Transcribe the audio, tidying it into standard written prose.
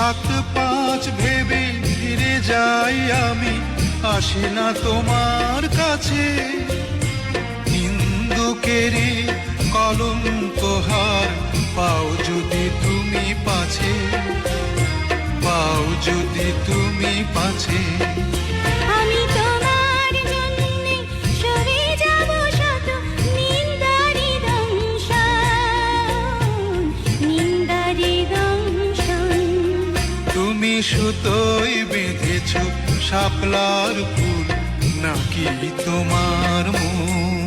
সাত পাঁচ ভেবে ফিরে যাই আমি, আসি না তোমার কাছে। নিন্দুকেরই কলঙ্কহার পাও যদি তুমি পাছে, পাও যদি তুমি পাছে। আমি তোমার জন্যে সরে যাব শত নিন্দারি দংশন, নিন্দারি দংশন। তুমি সুতোয় বেঁধেছ শাপলার ফুল, নাকি তোমার মন?